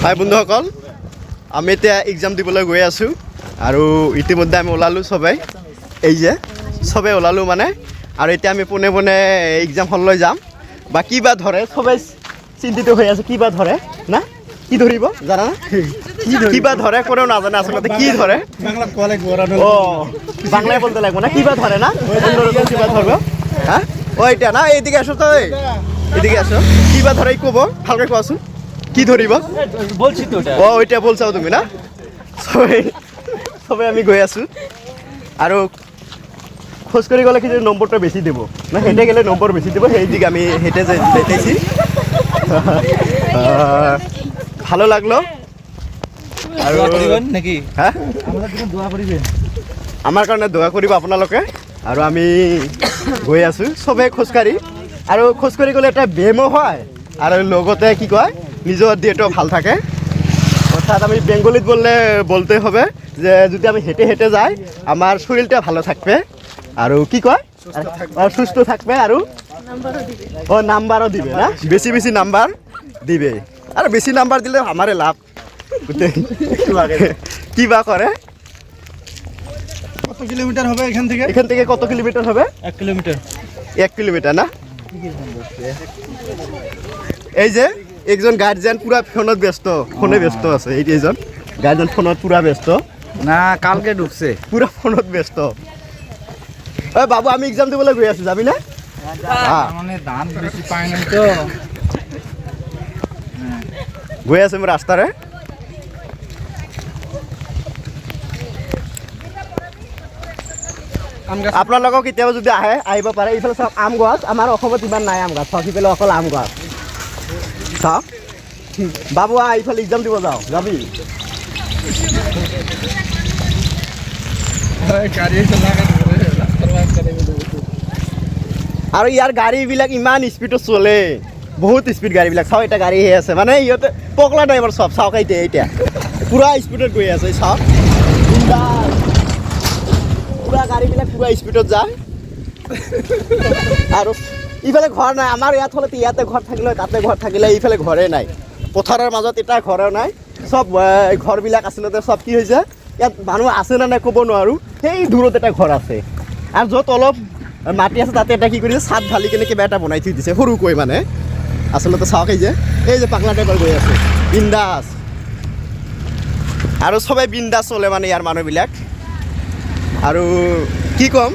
হাই বন্ধুসকল, আমি এতিয়া এক্সাম দিবলৈ গৈ আছোঁ আৰু ইতিমধ্যে আমি ওলালোঁ চবেই, এই যে চবেই ওলালোঁ মানে। আৰু এতিয়া আমি পোনে পোনে এক্সাম হললৈ যাম। বা কিবা ধৰে চবেই চিন্তিত হৈ আছে, কিবা ধৰে না, কি ধৰিব জানা না, কিবা ধৰে কোনেও নাজানে আচলতে কি ধৰে। অঁ, বাংলাই বলতে লাগব না, কিবা ধৰে না, অন্যরকম কিবা ধরব। হ্যাঁ ও এটা না, এইদিকে আসো তো, এদিকে আসো, কিবা ধরে কব ভালকে কোৱাচোন, কি ধরিব বলছি তো ওটা। ও ওইটা বলছাও তুমি না। সবাই সবাই আমি গৈ আছো আৰু খোজ কৰি গ'লে কিন্তু নম্বৰটা বেছি দিব না, হেঁটে গেলে নম্বৰ বেছি দিব, সেই দিকে আমি হেঁটে যেতেছি। ভালো লাগলো। আৰু নাকি হ্যাঁ দোয়া কৰিবেন আমাৰ কাৰণে দোয়া কৰিব আপোনালোকে। আৰু আমি গৈ আছোঁ চবেই খোজকাঢ়ি, আৰু খোজকাঢ়ি গ'লে এটা ব্যায়ামো হয় আৰু লগতে কি কয় নিজৰ দেহটো ভাল থাকে। অর্থাৎ আমি বেঙ্গলিত বলতে হবে যে যদি আমি হেঁটে হেঁটে যাই আমার শরীরটা ভালো থাকবে আৰু কি কয় সুস্থ থাকবে আৰু ও নাম্বারও দিবে না, বেশি বেশি নাম্বার দিবে। আর বেশি নাম্বার দিলে আমারে লাভ। কিবা করে কত কিলোমিটার হবে এখান থেকে? এখান থেকে কত কিলোমিটার হবে? 1 কিলোমিটার। 1 কিলোমিটার না। এই যে একজন গার্জিয়ান পুরা ফোনত ব্যস্ত, ফোনে ব্যস্ত আছে। এই এইজন গার্জিয়ান ফোনত পুরা ব্যস্ত না, কালকে ঢুকছে, পুরা ফোনত ব্যস্ত। ওই বাবু আমি এক্সাম দিবলৈ গৈ আছো, যাবি না? মানে ধান বেশি পাই নাই তো, গৈ আছো মই ৰাস্তাৰে। আপোনালোকক কেতিয়াবা যদি আহিব পাৰে। এইফালে চাওক আম গছ, আমাৰ অসমত ইমান নাই আম গছ, সিফালে অকল আম গছ। চাওক বাবু এইফালে এক্সাম দিব যাওঁ, যাবি? আৰু ইয়াৰ গাড়ীবিলাক ইমান স্পীডত চলে, বহুত স্পীড গাড়ীবিলাক। চাওক এটা গাড়ী আছে মানে ইহঁতে পগলা টাইপৰ চব। চাওক এতিয়া পুৰা স্পীডত গৈ আছে, চাওক পুৰা গাড়ীবিলাক পুৰা স্পীডত যায়। আৰু ইফালে ঘৰ নাই আমাৰ ইয়াত, হ'লে ইয়াতে ঘৰ থাকিলে তাতে ঘৰ থাকিলে, এইফালে ঘৰে নাই। পথাৰৰ মাজত এটা ঘৰো নাই, চব ঘৰবিলাক আচলতে চব কি হৈছে ইয়াত মানুহ আছে নে নাই ক'ব নোৱাৰোঁ। সেই দূৰত এটা ঘৰ আছে, আৰু য'ত অলপ মাটি আছে তাতে এটা কি কৰিছে চাট ঢালি কেনে কিবা এটা বনাই থৈ দিছে সৰুকৈ মানে। আচলতে চাওক এই যে পাগলা টাইপৰ গৈ আছে বিন্দাছ, আৰু চবেই বিন্দাছ চলে মানে ইয়াৰ মানুহবিলাক। আৰু কি ক'ম,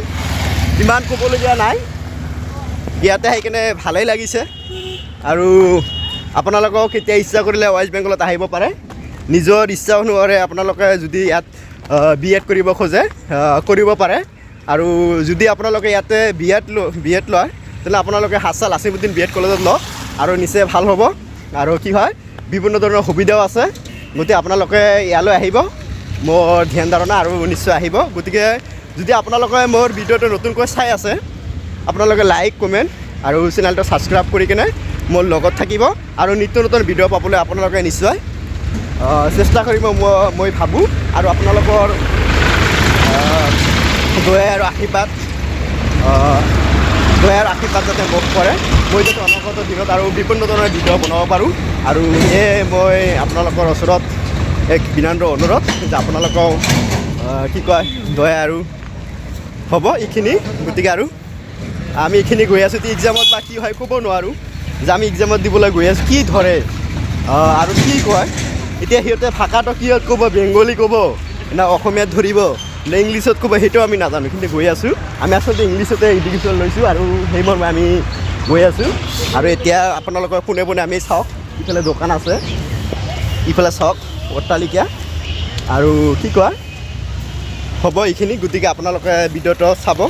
ইমান ক'বলগীয়া নাই। ইয়াতে আহি কেনে ভালেই লাগিছে। আৰু আপোনালোকক কেতিয়া ইচ্ছা কৰিলে ৱেষ্ট বেংগলত আহিব পাৰে, নিজৰ ইচ্ছা অনুসাৰে আপোনালোকে যদি ইয়াত B.ed কৰিব খোজে কৰিব পাৰে। আৰু যদি আপোনালোকে ইয়াতে B.ed লয় তেতিয়াহ'লে আপোনালোকে হাছাল আছিমুদ্দিন B.ed কলেজত লওক, আৰু নিশ্চয় ভাল হ'ব। আৰু কি হয় বিভিন্ন ধৰণৰ সুবিধাও আছে, গতিকে আপোনালোকে ইয়ালৈ আহিব, মোৰ ধ্যান ধাৰণা আৰু নিশ্চয় আহিব। গতিকে যদি আপোনালোকে মোৰ ভিডিঅ'টো নতুনকৈ চাই আছে, আপোনালোকে লাইক কমেণ্ট আৰু চেনেলটো ছাবস্ক্ৰাইব কৰি কিনে মোৰ লগত থাকিব। আৰু নিত্য নতুন ভিডিঅ' পাবলৈ আপোনালোকে নিশ্চয় চেষ্টা কৰিব মই ভাবোঁ। আৰু আপোনালোকৰ দয়া আৰু আশীৰ্বাদ যাতে মোক কৰে, মই যাতে অনাগত দিনত আৰু বিভিন্ন ধৰণৰ ভিডিঅ' বনাব পাৰোঁ। আৰু সেয়ে মই আপোনালোকৰ ওচৰত এক বিনম্ৰ অনুৰোধ যে আপোনালোকক কি কয় দয়া আৰু হ'ব এইখিনি। গতিকে আৰু আমি এইখিনি গৈ আছোঁ এক্সামত, বা কি হয় ক'ব নোৱাৰোঁ যে আমি এক্সামত দিবলৈ গৈ আছোঁ। কি ধৰে আৰু কি কয় এতিয়া সিহঁতে ভাষাটো কিহত ক'ব, বেংগলী ক'ব না অসমীয়াত ধৰিব নে ইংলিছত ক'ব, সেইটো আমি নাজানো, কিন্তু গৈ আছোঁ। আমি আচলতে ইংলিছতে এডুকেশ্যন লৈছোঁ আৰু সেই মৰ্মে আমি গৈ আছোঁ। আৰু এতিয়া আপোনালোকৰ পোনে পোনে আমি চাওক, ইফালে দোকান আছে, ইফালে চাওক অট্টালিকা, আৰু কি কয় হ'ব এইখিনি। গতিকে আপোনালোকে ভিডিঅ'টো চাব।